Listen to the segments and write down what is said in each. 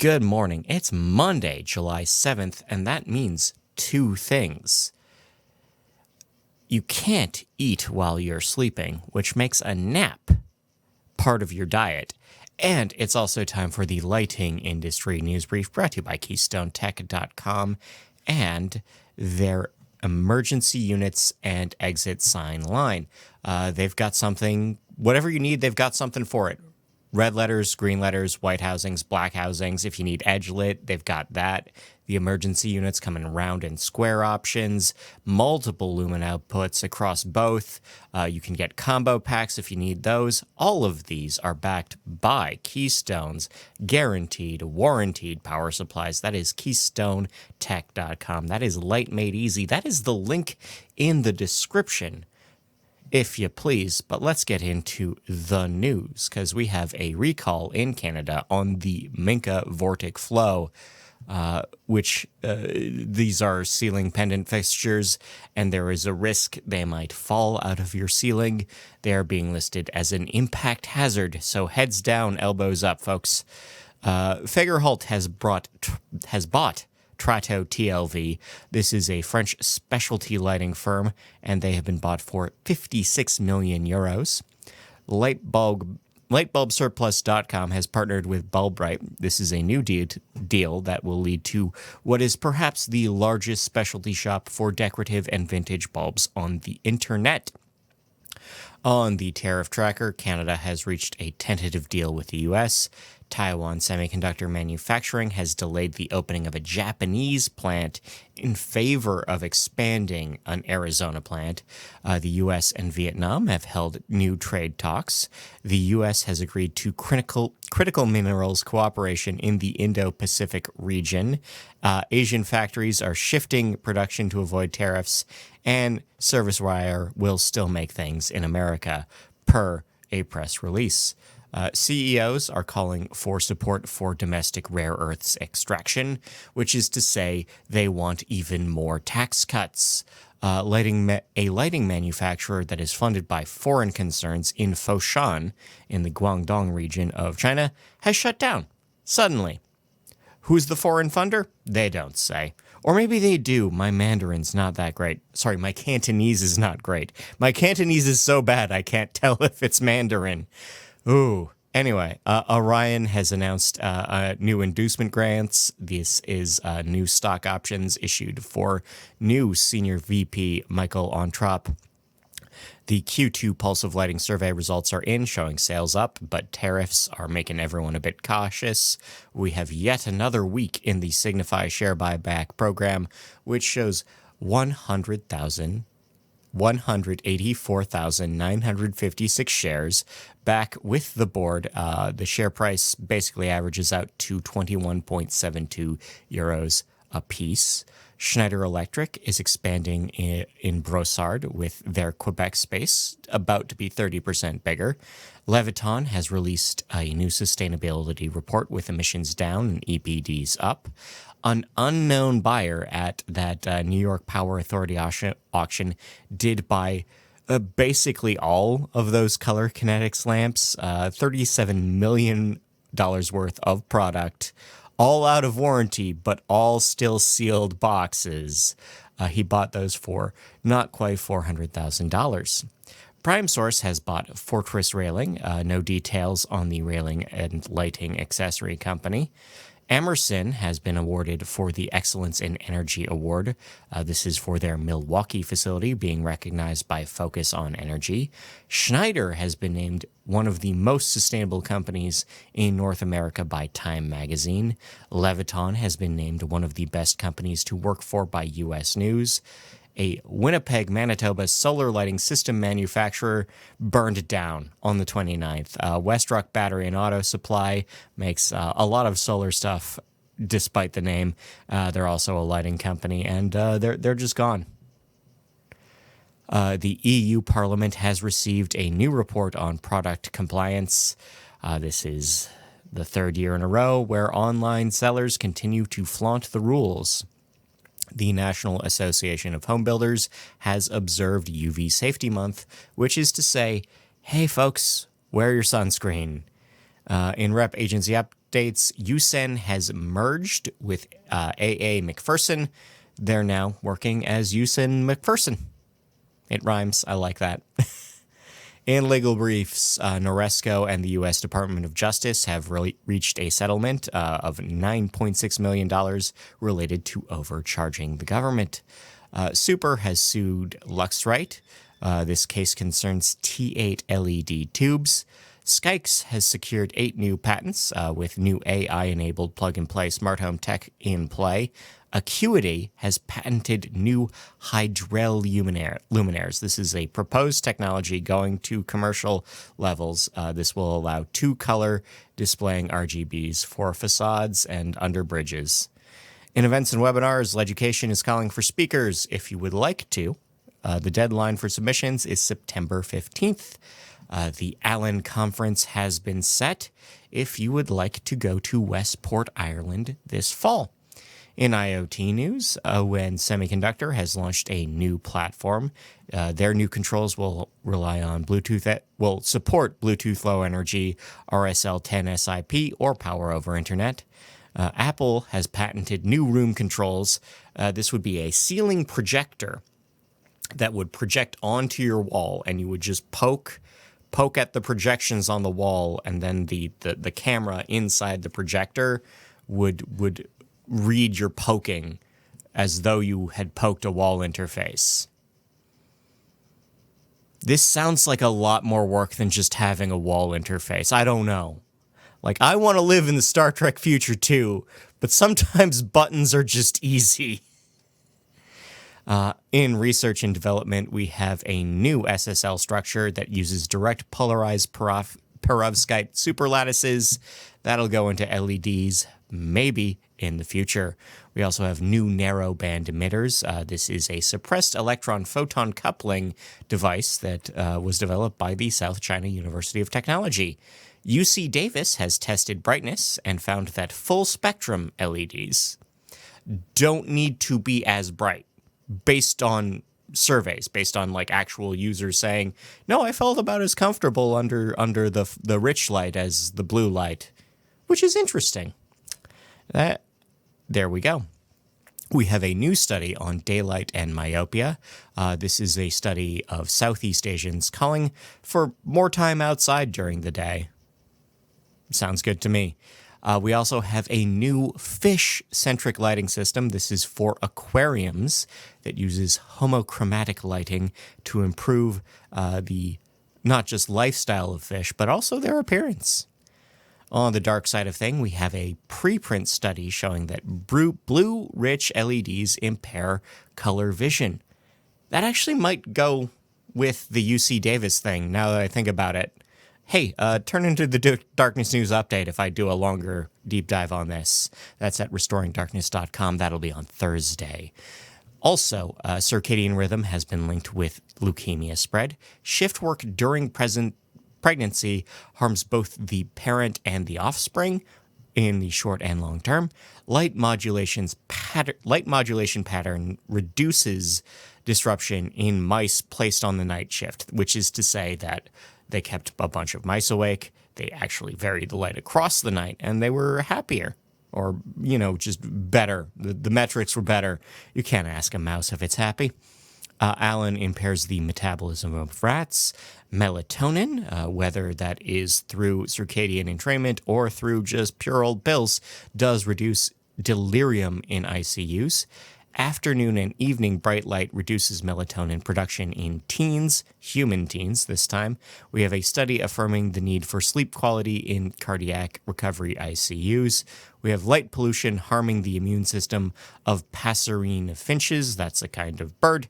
Good morning. It's Monday, July 7th, and that means two things. You can't eat while you're sleeping, which makes a nap part of your diet. And it's also time for the lighting industry news brief brought to you by KeystoneTech.com and their emergency units and exit sign line. They've got something, whatever you need, they've got something for it. Red letters, green letters, white housings, black housings. If you need edge lit, they've got that. The emergency units come in round and square options, multiple lumen outputs across both. You can get combo packs if you need those. All of these are backed by Keystone's guaranteed, warranted power supplies. That is KeystoneTech.com. That is light made easy. That is the link in the description, if you please. But let's get into the news, because we have a recall in Canada on the Minka Vortic Flow, which these are ceiling pendant fixtures, and there is a risk they might fall out of your ceiling. They are being listed as an impact hazard, so heads down, elbows up, folks. Fagerholt has bought Trato TLV. This is a French specialty lighting firm, and they have been bought for 56 million euros. Lightbulbsurplus.com has partnered with Bulbright. This is a new deal that will lead to what is perhaps the largest specialty shop for decorative and vintage bulbs on the internet. On the tariff tracker, Canada has reached a tentative deal with the U.S. Taiwan Semiconductor Manufacturing has delayed the opening of a Japanese plant in favor of expanding an Arizona plant. The U.S. and Vietnam have held new trade talks. The U.S. has agreed to critical minerals cooperation in the Indo-Pacific region. Asian factories are shifting production to avoid tariffs, and ServiceWire will still make things in America, per a press release. CEOs are calling for support for domestic rare earths extraction, which is to say they want even more tax cuts. A lighting manufacturer that is funded by foreign concerns in Foshan, in the Guangdong region of China, has shut down suddenly. Who's the foreign funder? They don't say. Or maybe they do. My Mandarin's not that great. Sorry, my Cantonese is not great. My Cantonese is so bad I can't tell if it's Mandarin. Ooh. Anyway, Orion has announced new inducement grants. This is new stock options issued for new Senior VP Michael Ontrop. The Q2 Pulse of Lighting survey results are in, showing sales up, but tariffs are making everyone a bit cautious. We have yet another week in the Signify share buyback program, which shows 184,956 shares back with the board. The share price basically averages out to 21.72 euros a piece. Schneider Electric is expanding in Brossard with their Quebec space, about to be 30% bigger. Leviton has released a new sustainability report with emissions down and EPDs up. An unknown buyer at that New York Power Authority auction did buy basically all of those Color Kinetics lamps, $37 million worth of product, all out of warranty, but all still sealed boxes. He bought those for not quite $400,000. PrimeSource has bought Fortress Railing. No details on the railing and lighting accessory company. Emerson has been awarded for the Excellence in Energy Award. This is for their Milwaukee facility, being recognized by Focus on Energy. Schneider has been named one of the most sustainable companies in North America by Time Magazine. Leviton has been named one of the best companies to work for by U.S. News. A Winnipeg, Manitoba solar lighting system manufacturer burned down on the 29th. Westrock Battery and Auto Supply makes a lot of solar stuff, despite the name. They're also a lighting company, and they're just gone. The EU Parliament has received a new report on product compliance. This is the third year in a row where online sellers continue to flaunt the rules. The National Association of Home Builders has observed UV Safety Month, which is to say, hey folks, wear your sunscreen. In rep agency States, USEN has merged with AA McPherson. They're now working as USEN McPherson. It rhymes. I like that. In legal briefs, Noresco and the U.S. Department of Justice have reached a settlement of $9.6 million related to overcharging the government. Super has sued Luxrite. This case concerns T8 LED tubes. Skykes has secured 8 new patents with new AI-enabled plug-and-play smart home tech in play. Acuity has patented new hydrel luminaires. This is a proposed technology going to commercial levels. This will allow 2-color displaying RGBs for facades and under bridges. In events and webinars, Leducation is calling for speakers. If you would like to, the deadline for submissions is September 15th. The Allen Conference has been set if you would like to go to Westport, Ireland this fall. In IoT news, when Semiconductor has launched a new platform. Their new controls will rely on Bluetooth, will support Bluetooth Low Energy, RSL10 SIP, or Power over Internet. Apple has patented new room controls. This would be a ceiling projector that would project onto your wall, and you would just poke at the projections on the wall, and then the camera inside the projector would read your poking as though you had poked a wall interface. This sounds like a lot more work than just having a wall interface. I don't know. Like, I want to live in the Star Trek future too, but sometimes buttons are just easy. In research and development, we have a new SSL structure that uses direct polarized perovskite superlattices. That'll go into LEDs, maybe in the future. We also have new narrowband emitters. This is a suppressed electron-photon coupling device that was developed by the South China University of Technology. UC Davis has tested brightness and found that full-spectrum LEDs don't need to be as bright based on surveys, based on like actual users saying, no, I felt about as comfortable under the rich light as the blue light, which is interesting. There we go. We have a new study on daylight and myopia. This is a study of Southeast Asians calling for more time outside during the day. Sounds good to me. We also have a new fish-centric lighting system. This is for aquariums that uses homochromatic lighting to improve the not just lifestyle of fish, but also their appearance. On the dark side of things, we have a preprint study showing that blue-rich LEDs impair color vision. That actually might go with the UC Davis thing, now that I think about it. Hey, turn into the Darkness News update if I do a longer deep dive on this. That's at restoringdarkness.com. That'll be on Thursday. Also, circadian rhythm has been linked with leukemia spread. Shift work during pregnancy harms both the parent and the offspring in the short and long term. Light modulation pattern reduces disruption in mice placed on the night shift, which is to say that they kept a bunch of mice awake. They actually varied the light across the night, and they were happier, or, just better. The metrics were better. You can't ask a mouse if it's happy. Alan impairs the metabolism of rats. Melatonin, whether that is through circadian entrainment or through just pure old pills, does reduce delirium in ICUs. Afternoon and evening bright light reduces melatonin production in teens, human teens this time. We have a study affirming the need for sleep quality in cardiac recovery ICUs. We have light pollution harming the immune system of passerine finches. That's a kind of bird.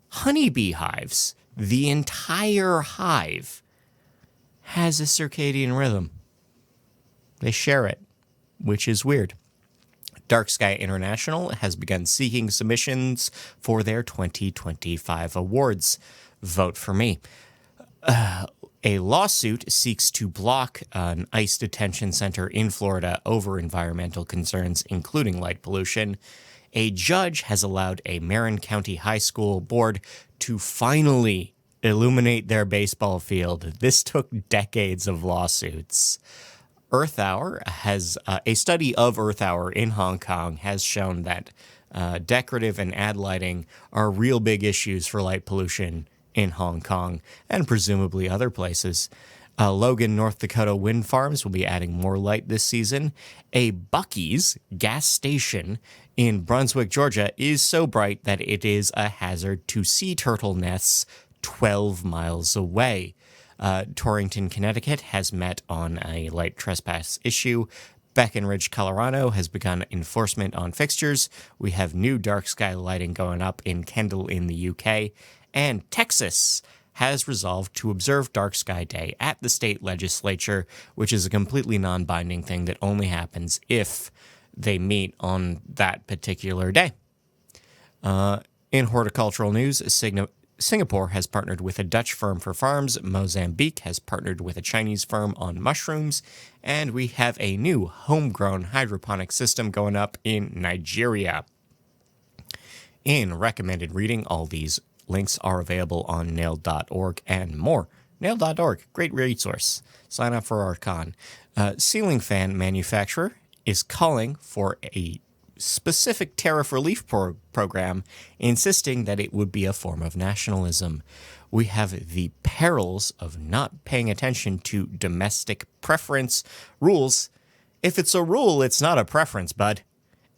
Honeybee hives. The entire hive has a circadian rhythm. They share it, which is weird. Dark Sky International has begun seeking submissions for their 2025 awards. Vote for me. A lawsuit seeks to block an ICE detention center in Florida over environmental concerns, including light pollution. A judge has allowed a Marin County High School board to finally illuminate their baseball field. This took decades of lawsuits. Earth Hour has a study of Earth Hour in Hong Kong has shown that decorative and ad lighting are real big issues for light pollution in Hong Kong and presumably other places. Logan, North Dakota wind farms will be adding more light this season. A Buc-ee's gas station in Brunswick, Georgia is so bright that it is a hazard to sea turtle nests 12 miles away. Torrington, Connecticut has met on a light trespass issue. Breckenridge, Colorado has begun enforcement on fixtures. We have new dark sky lighting going up in Kendall in the UK. And Texas has resolved to observe Dark Sky Day at the state legislature, which is a completely non-binding thing that only happens if they meet on that particular day. In horticultural news, Singapore has partnered with a Dutch firm for farms, Mozambique has partnered with a Chinese firm on mushrooms, and we have a new homegrown hydroponic system going up in Nigeria. In recommended reading, all these links are available on nailed.org and more. Nailed.org, great resource. Sign up for our con. Ceiling fan manufacturer is calling for a specific tariff relief program, insisting that it would be a form of nationalism. We have the perils of not paying attention to domestic preference rules. If it's a rule, it's not a preference, bud.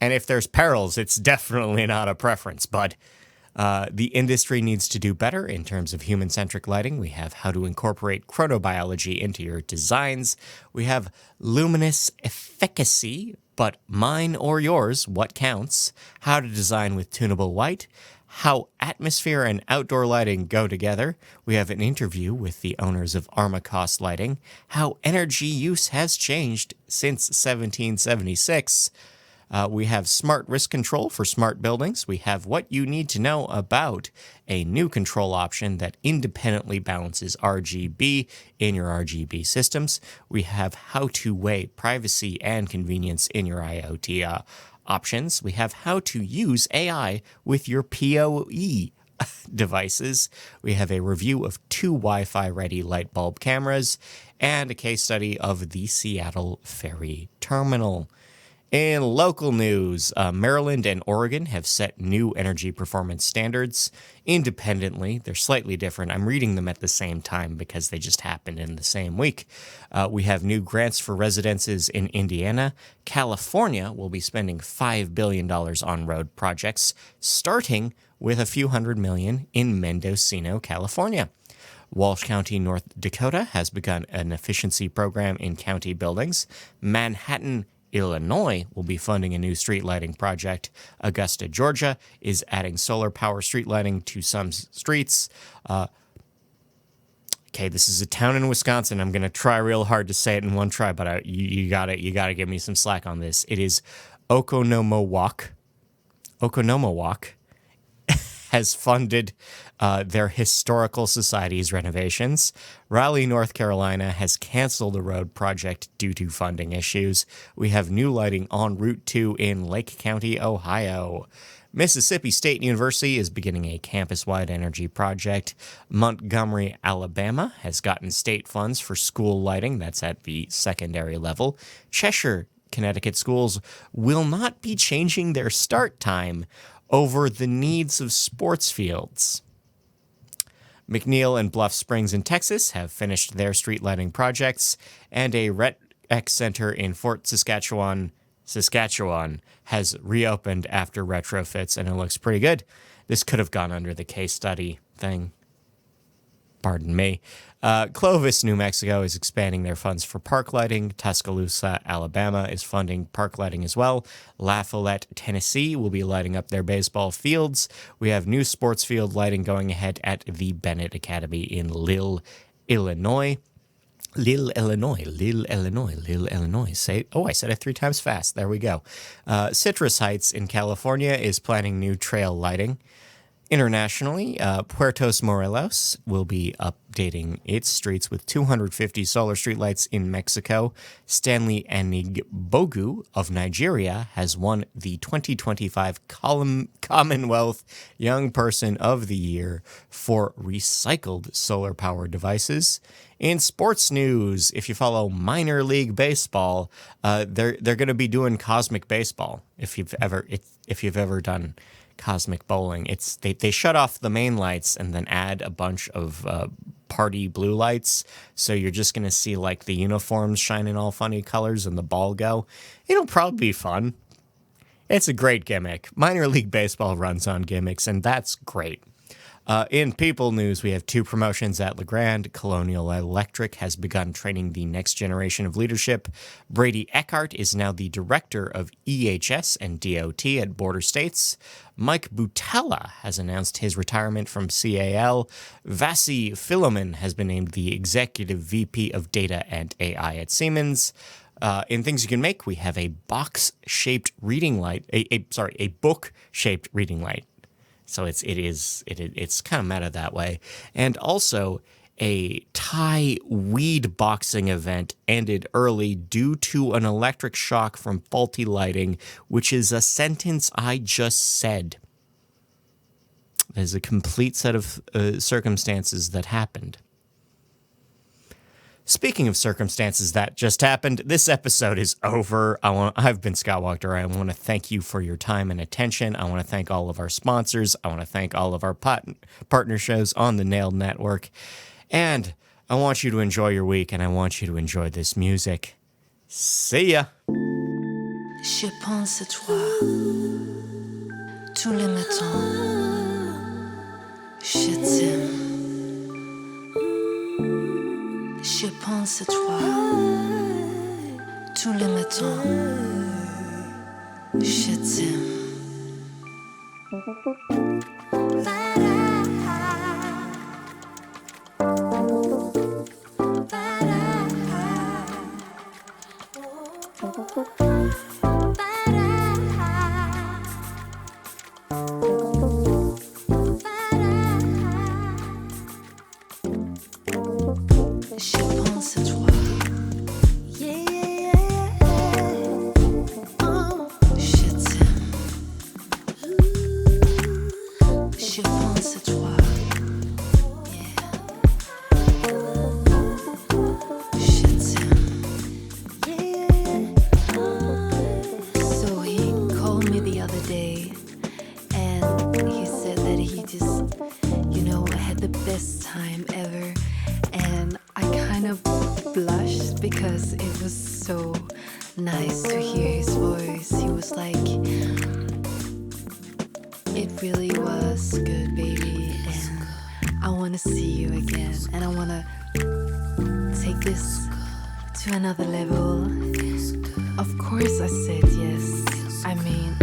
And if there's perils, it's definitely not a preference, bud. The industry needs to do better in terms of human-centric lighting. We have how to incorporate chronobiology into your designs. We have luminous efficacy, but mine or yours, what counts? How to design with tunable white. How atmosphere and outdoor lighting go together. We have an interview with the owners of Armacost Lighting. How energy use has changed since 1776. We have smart risk control for smart buildings. We have what you need to know about a new control option that independently balances RGB in your RGB systems. We have how to weigh privacy and convenience in your IoT options. We have how to use AI with your PoE devices. We have a review of 2 Wi-Fi ready light bulb cameras and a case study of the Seattle Ferry Terminal. In local news, Maryland and Oregon have set new energy performance standards independently. They're slightly different. I'm reading them at the same time because they just happened in the same week. We have new grants for residences in Indiana. California will be spending $5 billion on road projects, starting with a few $100 million in Mendocino, California. Walsh County, North Dakota has begun an efficiency program in county buildings. Manhattan, Illinois will be funding a new street lighting project. Augusta, Georgia is adding solar power street lighting to some streets. Okay, this is a town in Wisconsin. I'm going to try real hard to say it in one try, but you got to give me some slack on this. It is Oconomowoc. Oconomowoc has funded their historical society's renovations. Raleigh, North Carolina has canceled a road project due to funding issues. We have new lighting on Route 2 in Lake County, Ohio. Mississippi State University is beginning a campus-wide energy project. Montgomery, Alabama has gotten state funds for school lighting. That's at the secondary level. Cheshire, Connecticut schools will not be changing their start time over the needs of sports fields. McNeil and Bluff Springs in Texas have finished their street lighting projects, and a rec center in Fort Saskatchewan, has reopened after retrofits, and it looks pretty good. This could have gone under the case study thing. Pardon me. Clovis, New Mexico is expanding their funds for park lighting. Tuscaloosa, Alabama is funding park lighting as well. Lafayette, Tennessee will be lighting up their baseball fields. We have new sports field lighting going ahead at the Bennett Academy in Lille, Illinois. Lille, Illinois. I said it 3 times fast. There we go. Citrus Heights in California is planning new trail lighting. Internationally, Puerto Morelos will be updating its streets with 250 solar streetlights in Mexico. Stanley Anigbogu of Nigeria has won the 2025 Commonwealth Young Person of the Year for recycled solar-powered devices. In sports news, if you follow minor league baseball, they're going to be doing cosmic baseball. If you've ever done cosmic bowling, they shut off the main lights and then add a bunch of party blue lights. So you're just going to see like the uniforms shining all funny colors and the ball go. It'll probably be fun. It's a great gimmick. Minor league baseball runs on gimmicks, and that's great. In people news, we have 2 promotions at LeGrand. Colonial Electric has begun training the next generation of leadership. Brady Eckhart is now the director of EHS and DOT at Border States. Mike Butella has announced his retirement from CAL. Vasi Philomen has been named the executive VP of Data and AI at Siemens. In things you can make, we have a box-shaped reading light, a book-shaped reading light. So it's kind of meta that way. And also, a Thai weed boxing event ended early due to an electric shock from faulty lighting, which is a sentence I just said. There's a complete set of circumstances that happened. Speaking of circumstances that just happened, this episode is over. I've been Scott Wachter. I want to thank you for your time and attention. I want to thank all of our sponsors. I want to thank all of our partner shows on the Nailed Network. And I want you to enjoy your week, and I want you to enjoy this music. See ya! Je pense à toi tous les matins. Je t'aime. Je pense à toi tous les matins. Je t'aime. Time ever, and I kind of blushed because it was so nice to hear his voice. He was like, it really was good, baby, and I want to see you again, and I want to take this to another level. Of course I said yes. I mean,